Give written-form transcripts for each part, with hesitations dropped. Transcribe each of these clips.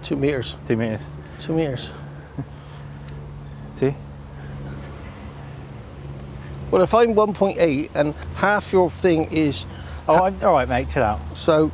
2 meters. 2 meters. 2 meters. See? Well, if I'm 1.8 and half your thing is... Oh, all right, mate, chill out. So...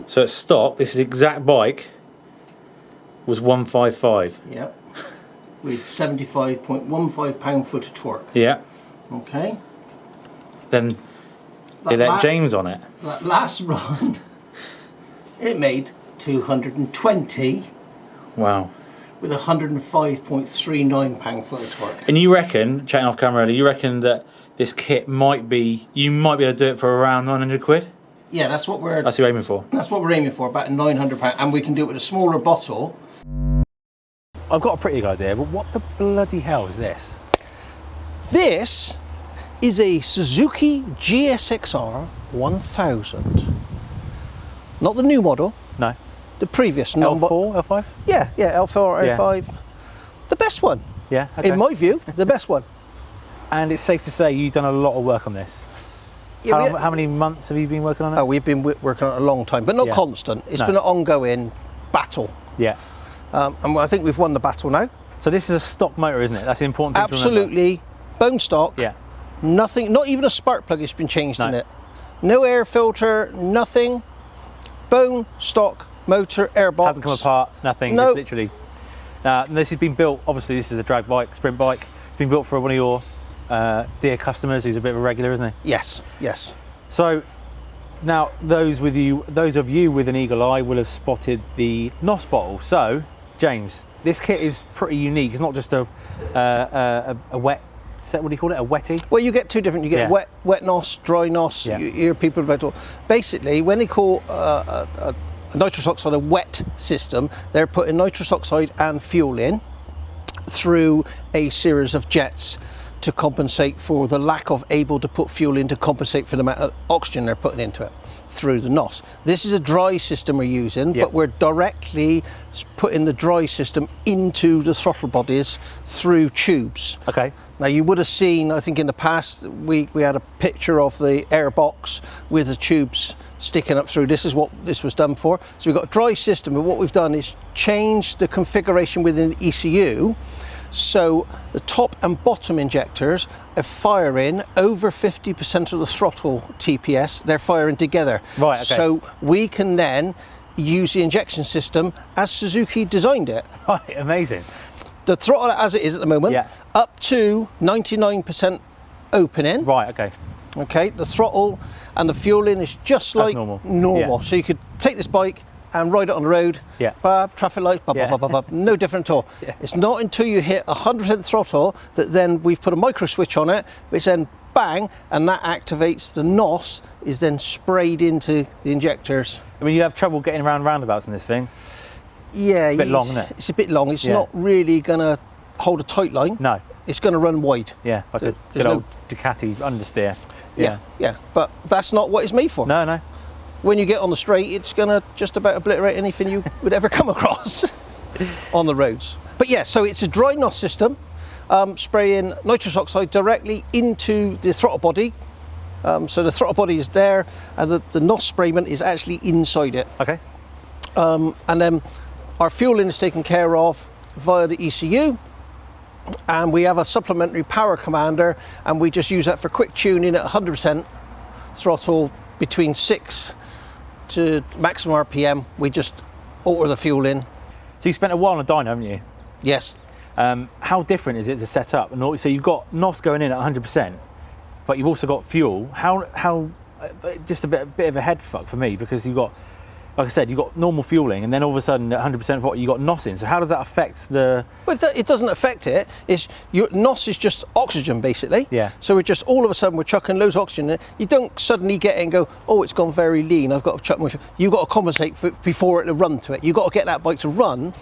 So at stock, this exact bike was 155. Yeah. With 75.15 pound-foot of torque. Yeah. Okay. Then they let James on it. That last run, it made 220. Wow. With 105.39 pound-foot of torque. And you reckon, chatting off camera earlier, you reckon that this kit might be, you might be able to do it for around 900 quid? Yeah, that's what we're aiming for. That's what we're aiming for, about £900, and we can do it with a smaller bottle. I've got a pretty good idea, but what the bloody hell is this? This is a Suzuki GSX-R 1000. Not the new model. No. The previous. L4, L5? Yeah, L4, L5. Yeah. The best one. Yeah, okay. In my view, the best one. And it's safe to say you've done a lot of work on this. Yeah, how many months have you been working on it? Oh, we've been working on it a long time, but not constant. It's been an ongoing battle. Yeah. And I think we've won the battle now. So this is a stock motor, isn't it? That's the important thing Absolutely. to remember. Bone stock. Yeah. Nothing, not even a spark plug has been changed in it. No air filter, nothing. Bone stock motor, airbox. Hasn't come apart, nothing. No. Just literally. This has been built, obviously this is a drag bike, sprint bike. It's been built for one of your dear customers who's a bit of a regular, isn't he? Yes, yes. So now those of you with an eagle eye will have spotted the NOS bottle. So James, this kit is pretty unique. It's not just a wet set. What do you call it? A wetty? Well, you get two different. You get wet NOS, dry NOS. Yeah. You hear people about it. Basically, when they call a nitrous oxide a wet system, they're putting nitrous oxide and fuel in through a series of jets to compensate for the lack of able to put fuel in to compensate for the amount of oxygen they're putting into it through the NOS. This is a dry system we're using, but we're directly putting the dry system into the throttle bodies through tubes. Okay. Now you would have seen, I think in the past, we had a picture of the airbox with the tubes sticking up through. This is what this was done for. So we've got a dry system, and what we've done is changed the configuration within the ECU. So the top and bottom injectors are firing over 50% of the throttle TPS. They're firing together. Right, okay. So we can then use the injection system as Suzuki designed it. Right, amazing. The throttle as it is at the moment, up to 99% opening. Right, okay. Okay, the throttle and the fueling is just like normal. Yeah. So you could take this bike and ride it on the road, traffic lights, no different at all. Yeah. It's not until you hit 100% throttle that then we've put a micro switch on it, which then bang, and that activates the NOS, is then sprayed into the injectors. I mean, you have trouble getting around roundabouts in this thing? Yeah, It's a bit long, isn't it? It's a bit long. It's Yeah. not really going to hold a tight line. No. It's going to run wide. Yeah, like a There's good no- old Ducati understeer. Yeah. But that's not what it's made for. No, no. When you get on the straight, it's going to just about obliterate anything you would ever come across on the roads. But yeah, so it's a dry NOS system, spraying nitrous oxide directly into the throttle body. So the throttle body is there, and the NOS sprayment is actually inside it. Okay. And then our fueling is taken care of via the ECU, and we have a supplementary power commander, and we just use that for quick tuning at 100% throttle between 6 to maximum RPM. We just alter the fueling. So you spent a while on a dyno, haven't you? Yes. How different is it to set up? So you've got NOS going in at 100%, but you've also got fuel. How just a bit of a head fuck for me, because you've got, like I said, you've got normal fueling, and then all of a sudden at 100% what you got NOS in. So how does that affect the? Well, it doesn't affect it. Your NOS is just oxygen, basically. Yeah. So we're just all of a sudden we're chucking loads of oxygen in it. You don't suddenly get in and go, oh, it's gone very lean, I've got to chuck more. You've got to compensate before it'll run to it. You've got to get that bike to run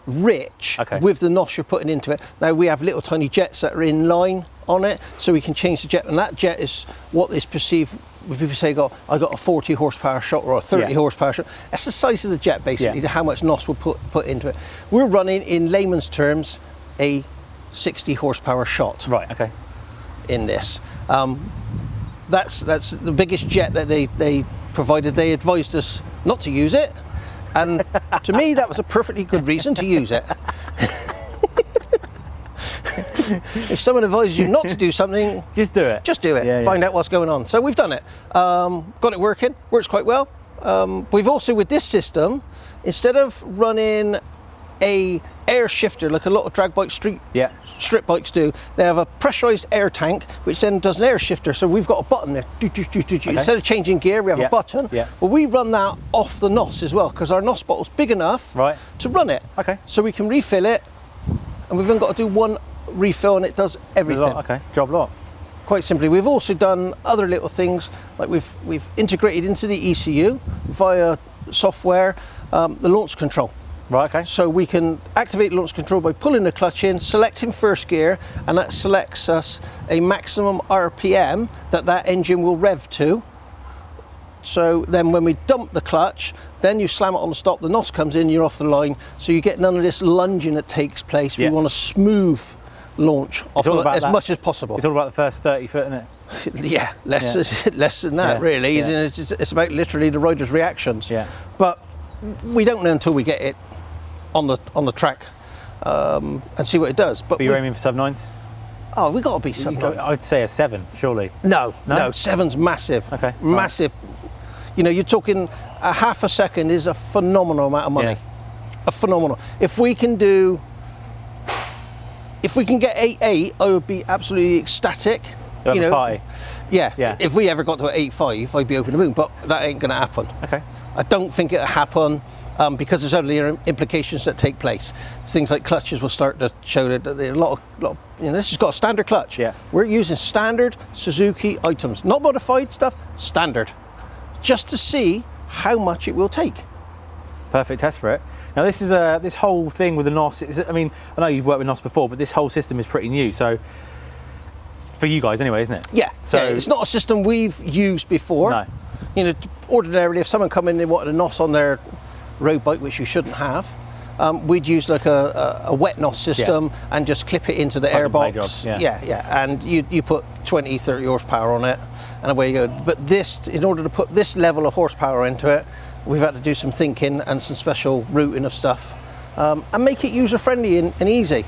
rich with the NOS you're putting into it. Now we have little tiny jets that are in line on it, so we can change the jet, and that jet is what is perceived. When people say, I got a 40 horsepower shot or a 30 horsepower shot, that's the size of the jet, basically, how much NOS we'll put into it. We're running, in layman's terms, a 60 horsepower shot. Right, okay. In this. That's the biggest jet that they provided. They advised us not to use it, and to me, that was a perfectly good reason to use it. If someone advises you not to do something, just do it. Just do it. Yeah, Find out what's going on. So we've done it. Got it working. Works quite well. We've also, with this system, instead of running a air shifter like a lot of drag bike strip bikes do, they have a pressurized air tank which then does an air shifter. So we've got a button there. Instead of changing gear, we have a button. Well, we run that off the NOS as well, because our NOS bottle's big enough to run it. Okay. So we can refill it, and we've only got to do one refill and it does everything. Okay, job lot. Quite simply. We've also done other little things, like we've integrated into the ECU via software the launch control. Right, okay. So we can activate launch control by pulling the clutch in, selecting first gear, and that selects us a maximum RPM that engine will rev to. So then when we dump the clutch, then you slam it on the stop, the NOS comes in, you're off the line, so you get none of this lunging that takes place. We want a smooth launch off as much as possible. It's all about the first 30 foot, isn't it? Yeah, less than that, really. Yeah. It's about literally the rider's reactions. Yeah. But we don't know until we get it on the track and see what it does. But you're aiming for sub 9s? Oh, we got to be sub 9. I'd say a 7, surely. No, 7's massive. Okay. Massive. Right. You know, you're talking a half a second is a phenomenal amount of money. Yeah. A phenomenal. If we can get 8.8, I would be absolutely ecstatic. You know, party. Yeah. If we ever got to 8.5, I'd be over the moon. But that ain't going to happen. Okay. I don't think it'll happen because there's other implications that take place. Things like clutches will start to show that a lot of this has got a standard clutch. Yeah. We're using standard Suzuki items, not modified stuff. Standard, just to see how much it will take. Perfect test for it. Now this is this whole thing with the NOS. I mean, I know you've worked with NOS before, but this whole system is pretty new. So for you guys, anyway, isn't it? Yeah. So it's not a system we've used before. No. You know, ordinarily, if someone come in and they wanted a NOS on their road bike, which you shouldn't have, we'd use like a wet NOS system and just clip it into the airbox. And you put 20, 30 horsepower on it, and away you go. But this, in order to put this level of horsepower into it, we've had to do some thinking and some special routing of stuff and make it user friendly and easy.